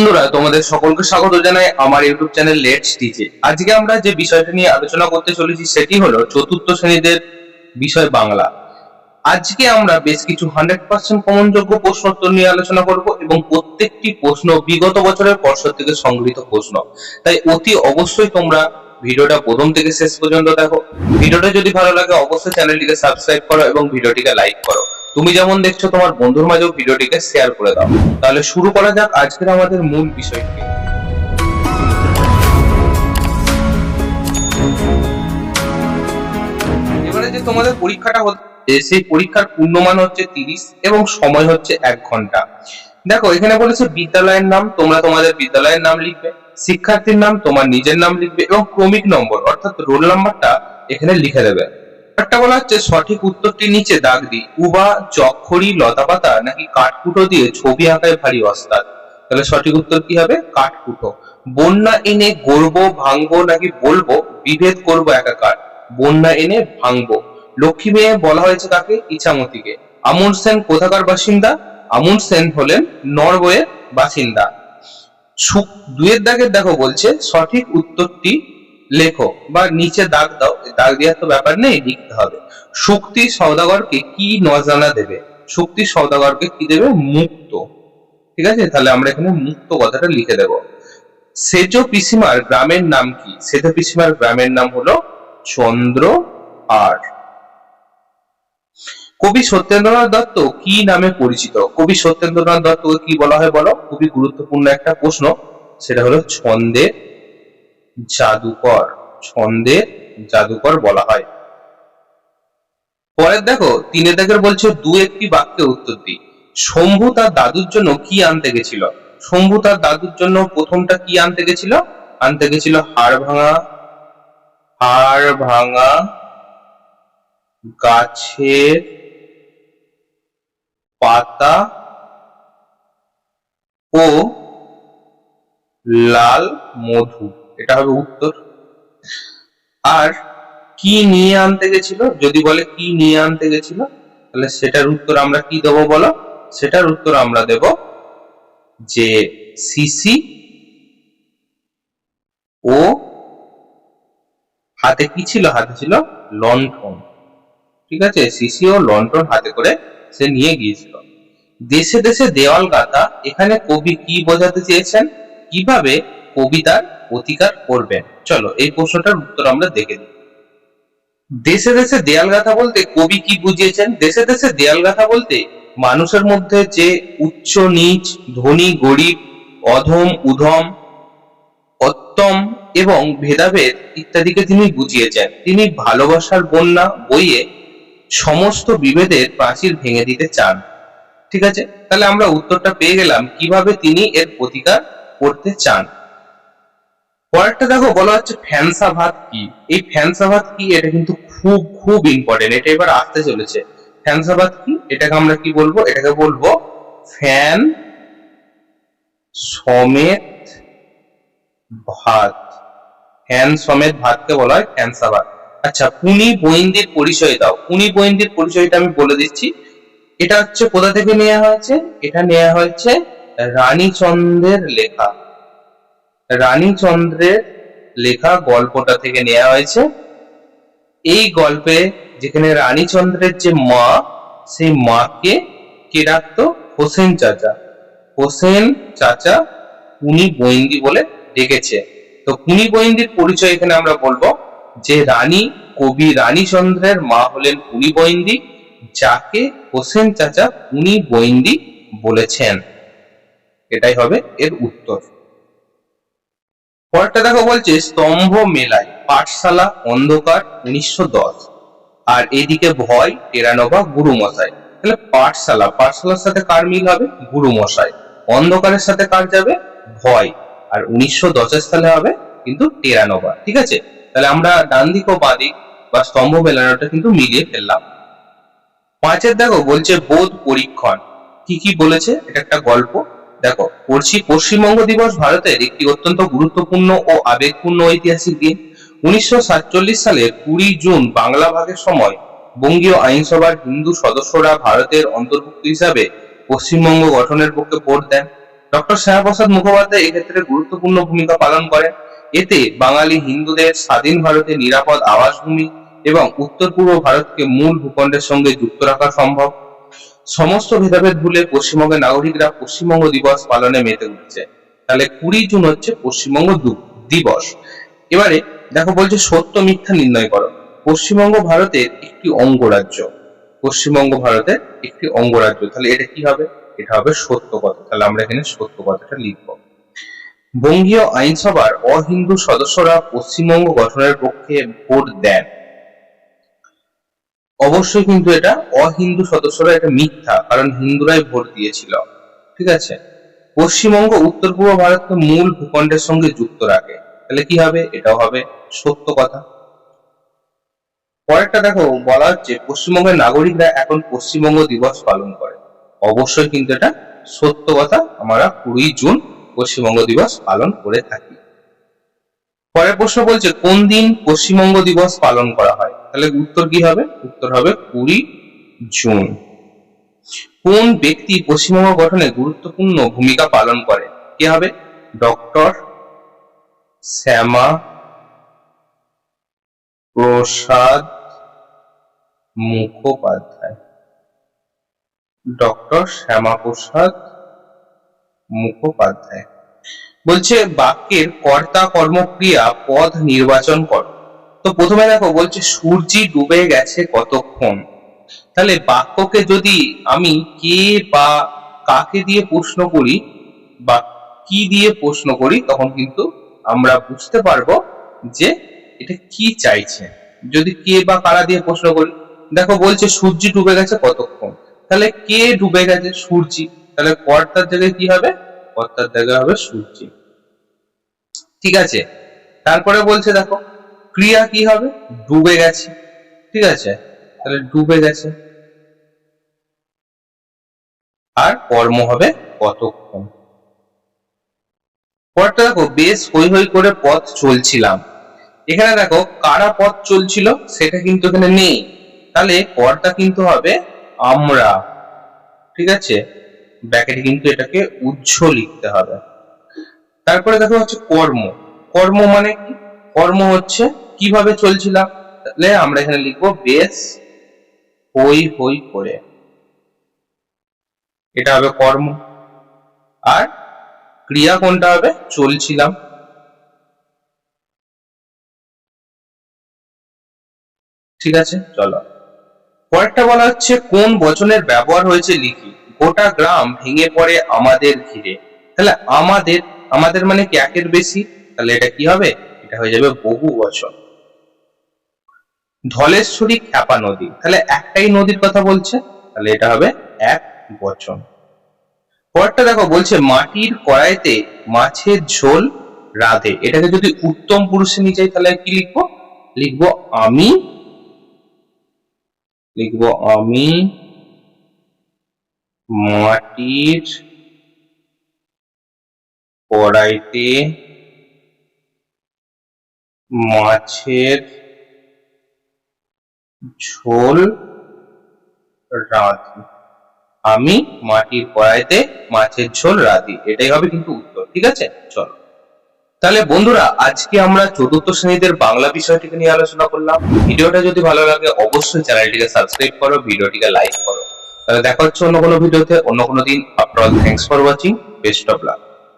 বন্ধুরা, তোমাদের সকলকে স্বাগত জানাই আমার ইউটিউব চ্যানেল লেটস টিচে। আজকে আমরা যে বিষয়টা নিয়ে আলোচনা করতে চলেছি সেটি হলো চতুর্থ শ্রেণীদের বিষয় বাংলা। আজকে আমরা বেশ কিছু 100% কমনযোগ্য প্রশ্ন উত্তর নিয়ে আলোচনা করব এবং প্রত্যেকটি প্রশ্ন বিগত বছরের পর্ষদ থেকে সংগৃহীত প্রশ্ন। তাই অতি অবশ্যই তোমরা ভিডিওটা প্রথম থেকে শেষ পর্যন্ত দেখো। ভিডিওটা যদি ভালো লাগে অবশ্যই চ্যানেলটিকে সাবস্ক্রাইব করো এবং ভিডিওটিকে লাইক করো। তুমি যেমন দেখছো তোমার বন্ধুর মাঝেও ভিডিওটিকে শেয়ার করে দাও। তাহলে শুরু করা যাক আজকের আমাদের মূল বিষয়টি। এবারে যে তোমাদের পরীক্ষাটা হচ্ছে সেই পরীক্ষার পূর্ণমান হচ্ছে 30 এবং সময় হচ্ছে 1 ঘন্টা। দেখো এখানে বলেছে বিদ্যালয়ের নাম, তোমরা তোমাদের বিদ্যালয়ের নাম লিখবে, শিক্ষার্থীর নাম তোমার নিজের নাম লিখবে এবং ক্রমিক নম্বর অর্থাৎ রোল নাম্বারটা এখানে লিখে দেবে। একটা বলা হচ্ছে সঠিক উত্তরটি নিচে দাগ দিই, উবা চকখড়ি লতাপাতা নাকি কাঠকুটো দিয়ে ছবি আঁকায় ভারী ওস্তাদ। তাহলে সঠিক উত্তর কি হবে? কাঠকুটো। বন্যা এনে গড়বো ভাঙবো নাকি বলবো বিভেদ করবো একাকার। বন্যা এনে ভাঙবো। লক্ষ্মী মেয়ে বলা হয়েছে কাকে? ইছামতিকে। আমুন সেন কোথাকার বাসিন্দা? আমুন সেন হলেন নরওয়ের বাসিন্দা। দুয়ের দাগের দেখো বলছে সঠিক উত্তরটি লেখো বা নিচে দাগ দাও। দাগ দেওয়ার তো ব্যাপার নেই, লিখতে হবে। শুক্তি সওদাগরকে কি নজরানা দেবে? শুক্তি সওদাগরকে কি দেবে? মুক্ত। ঠিক আছে, তাহলে আমরা এখানে মুক্ত কথাটা লিখে দেব। সেজ পিসিমার গ্রামের নাম কি? সেজ পিসিমার গ্রামের নাম হলো চন্দ্রহার। কবি সত্যেন্দ্রনাথ দত্ত কি নামে পরিচিত? কবি সত্যেন্দ্রনাথ দত্তকে কি বলা হয় বলো? খুবই গুরুত্বপূর্ণ একটা প্রশ্ন, সেটা হলো ছন্দের জাদুকর। ছন্দের জাদুকর বলা হয়। পরের দেখো 3 দাগের বলছে দু একটি বাক্যে উত্তর দিই। শম্ভু তার দাদুর জন্য কি আনতে গেছিল? শম্ভু তার দাদুর জন্য প্রথমটা কি আনতে গেছিল? আনতে গেছিল হাড় ভাঙা গাছের পাতা ও লাল মধু। এটা হবে উত্তর। আর কি নিয়ে আনতে গেছিল? যদি বলে কি নিয়ে আনতে গেছিল তাহলে সেটার উত্তর আমরা কি দেব বলো? সেটার উত্তর আমরা দেব যে শিশি ও হাতে কি ছিল? হাতে ছিল লণ্ঠন। ঠিক আছে, শিশি ও লণ্ঠন হাতে করে সে নিয়ে গিয়েছিল। দেশে দেশে দেওয়াল গাথা, এখানে কবি কি বোঝাতে চেয়েছেন? কিভাবে কবিতার প্রতিকার করবেন? চলো এই প্রশ্নটার উত্তর আমরা দেখে নিই। দেশে দেশে দেয়াল গাথা বলতে কবি কি বুঝিয়েছেন? দেশে দেশে দেয়াল গাথা বলতে মানুষের মধ্যে যে উচ্চ নিচ, ধনী গরিব, অধম উধম, অত্তম এবং ভেদাভেদ ইত্যাদিকে তিনি বুঝিয়েছেন। তিনি ভালোবাসার বন্যা বইয়ে সমস্ত বিভেদের প্রাচীর ভেঙে দিতে চান। ঠিক আছে, তাহলে আমরা উত্তরটা পেয়ে গেলাম কিভাবে তিনি এর প্রতিকার করতে চান। পরেরটা দেখো বলা হচ্ছে ফ্যানসা ভাত কি? এই ফ্যানসা ভাত কি এটা কিন্তু খুব খুব ইম্পর্টেন্ট, এটা এবার আসতে চলেছে। ফ্যানসা ভাত কি? এটাকে আমরা কি বলবো? এটাকে বলবো ফ্যান সমেত ভাত। ফ্যান সমেত ভাতকে বলা হয় ফ্যানসা ভাত। আচ্ছা, পুনি বইন্দির পরিচয় দাও। পুনি বইন্দির পরিচয়টা আমি বলে দিচ্ছি। এটা হচ্ছে কোথা থেকে নেওয়া হয়েছে? এটা নেওয়া হয়েছে রানীচন্দ্রের লেখা। রানীচন্দ্রের লেখা গল্পটা থেকে নেওয়া হয়েছে। এই গল্পে যেখানে রানীচন্দ্রের যে মা, সেই মাকে কে ডাকতো? হোসেন চাচা। হোসেন চাচা পুনি বইন্দি বলে ডেকেছে। তো পুনি বইন্দির পরিচয় এখানে আমরা বলবো যে কবি রানীচন্দ্রের মা হলেন পুনি বইন্দি, যাকে হোসেন চাচা পুনি বইন্দি বলেছেন। এটাই হবে এর উত্তর। পরেরটা দেখো বলছে স্তম্ভ মেলায় পাঠশালা অন্ধকার 1910, আর এদিকে ভয় টেরানোভা গুরু মশাই। তাহলে পাঠশালার সাথে কার মিল হবে? গুরু মশাই। অন্ধকারের সাথে কার যাবে? ভয়। আর 1910 সালে হবে কিন্তু টেরানোভা। ঠিক আছে, তাহলে আমরা ডান দিক ও বাঁ দিক বা স্তম্ভ মেলানোটা কিন্তু মিলিয়ে ফেললাম। 5 দেখো বলছে বোধ পরীক্ষণ। কি কি বলেছে? এটা একটা গল্প। দেখো পড়ছি, পশ্চিমবঙ্গ দিবস ভারতের একটি অত্যন্ত গুরুত্বপূর্ণ ও আবেগপূর্ণ ঐতিহাসিক দিন। 1947 সালের 20 জুন বাংলা ভাগের সময় বঙ্গীয় আইনসভার হিন্দু সদস্যরা ভারতের অন্তর্ভুক্ত হিসাবে পশ্চিমবঙ্গ গঠনের পক্ষে ভোট দেন। ডক্টর শ্যামাপ্রসাদ মুখোপাধ্যায় এক্ষেত্রে গুরুত্বপূর্ণ ভূমিকা পালন করেন। এতে বাঙালি হিন্দুদের স্বাধীন ভারতে নিরাপদ আবাসভূমি এবং উত্তর পূর্ব ভারতকে মূল ভূখণ্ডের সঙ্গে যুক্ত রাখা সম্ভব। সমস্ত ভেদাভেদ ভুলে পশ্চিমবঙ্গের নাগরিকরা পশ্চিমবঙ্গ দিবস পালনে মেতে উঠেছে। তাহলে 20 জুন হচ্ছে পশ্চিমবঙ্গ দিবস। এবারে দেখো বলছে সত্য মিথ্যা নির্ণয় করো। পশ্চিমবঙ্গ ভারতের একটি অঙ্গরাজ্য। পশ্চিমবঙ্গ ভারতের একটি অঙ্গরাজ্য, তাহলে এটা কি হবে? এটা হবে সত্য কথা। তাহলে আমরা এখানে সত্য কথাটা লিখব। বঙ্গীয় আইনসভার অহিন্দু সদস্যরা পশ্চিমবঙ্গ গঠনের পক্ষে ভোট দেন। অবশ্যই কিন্তু এটা অহিন্দু সদস্যরা, এটা মিথ্যা, কারণ হিন্দুরাই ভোট দিয়েছিল। ঠিক আছে। পশ্চিমবঙ্গ উত্তর পূর্ব ভারতকে মূল ভূখণ্ডের সঙ্গে যুক্ত রাখে, তাহলে কি হবে? এটাও হবে সত্য কথা। পরেরটা দেখো বলা হচ্ছে পশ্চিমবঙ্গের নাগরিকরা এখন পশ্চিমবঙ্গ দিবস পালন করে। অবশ্যই কিন্তু এটা সত্য কথা, আমরা 20 জুন পশ্চিমবঙ্গ দিবস পালন করে থাকি। পরের প্রশ্ন বলছে কোন দিন পশ্চিমবঙ্গ দিবস পালন করা হয়? তাহলে উত্তর কি হবে? উত্তর হবে 20 জুন। কোন ব্যক্তি পশ্চিমবঙ্গ গঠনে গুরুত্বপূর্ণ ভূমিকা পালন করে? কে হবে? ডক্টর শ্যামা প্রসাদ মুখোপাধ্যায়। ডক্টর শ্যামা প্রসাদ মুখোপাধ্যায়। বলছে বাক্যের কর্তা কর্মক্রিয়া পদ নির্বাচন করো। তো প্রথমে দেখো বলছে সূর্যি ডুবে গেছে কতক্ষণ। তাহলে বাক্যকে যদি আমি কে বা কাকে দিয়ে প্রশ্ন করি বা কি দিয়ে প্রশ্ন করি, তখন কিন্তু আমরা বুঝতে পারবো যে এটা কি চাইছে। যদি কে বা কারা দিয়ে প্রশ্ন করি, দেখো বলছে সূর্যি ডুবে গেছে কতক্ষণ, তাহলে কে ডুবে গেছে? সূর্যি। তাহলে কর্তার জায়গায় কি হবে? কর্তার জায়গায় হবে সূর্যি। ঠিক আছে। তারপরে বলছে দেখো ক্রিয়া কি হবে? ডুবে গেছে। ঠিক আছে, তাহলে ডুবে গেছে। আর কর্ম হবে কতক্ষণ। পরটা দেখো বেশ হই হই করে পথ চলছিলাম। এখানে দেখো কারা পথ চলছিল সেটা কিন্তু এখানে নেই, তাহলে কর্তা কিন্তু হবে আমরা। ঠিক আছে, ব্র্যাকেটে কিন্তু এটাকে উজ্জ্ব লিখতে হবে। তারপরে দেখো হচ্ছে কর্ম। কর্ম মানে কি? কর্ম হচ্ছে কিভাবে চলছিলাম, তাহলে আমরা এখানে লিখবো বেশ হই হই করে, এটা হবে কর্ম। আর ক্রিয়া কোনটা হবে? চলছিলাম। ঠিক আছে, চলো পরেরটা বলা হচ্ছে কোন বচনের ব্যবহার হয়েছে লিখি। গোটা গ্রাম ভেঙে পড়ে আমাদের ঘিরে। তাহলে আমাদের, আমাদের মানে কি একের বেশি, তাহলে এটা কি হবে? এটা হয়ে যাবে বহু বচন। ধলেশ্বরী খ্যাপা নদী, তাহলে একটাই নদীর কথা বলছে, তাহলে এটা হবে এক বচন। পরেরটা দেখো বলছে মাটির কড়াইতে মাছের ঝোল রাধে। এটাকে যদি উত্তম পুরুষে নিয়ে যাই তাহলে কি লিখবো? লিখবো আমি, লিখবো আমি মাটির কড়াইতে মাছের ঝোল রাঁধি। আমি মাটির কড়াইতে মাছের ঝোল রাঁধি, এটাই হবে কিন্তু উত্তর। ঠিক আছে, চলো তাহলে বন্ধুরা আজকে আমরা চতুর্থ শ্রেণীদের বাংলা বিষয়টিকে নিয়ে আলোচনা করলাম। ভিডিওটা যদি ভালো লাগে অবশ্যই চ্যানেলটিকে সাবস্ক্রাইব করো, ভিডিওটিকে লাইক করো। তাহলে দেখা হচ্ছে অন্য কোনো ভিডিওতে অন্য কোনো দিন। After all thanks for watching, best of luck.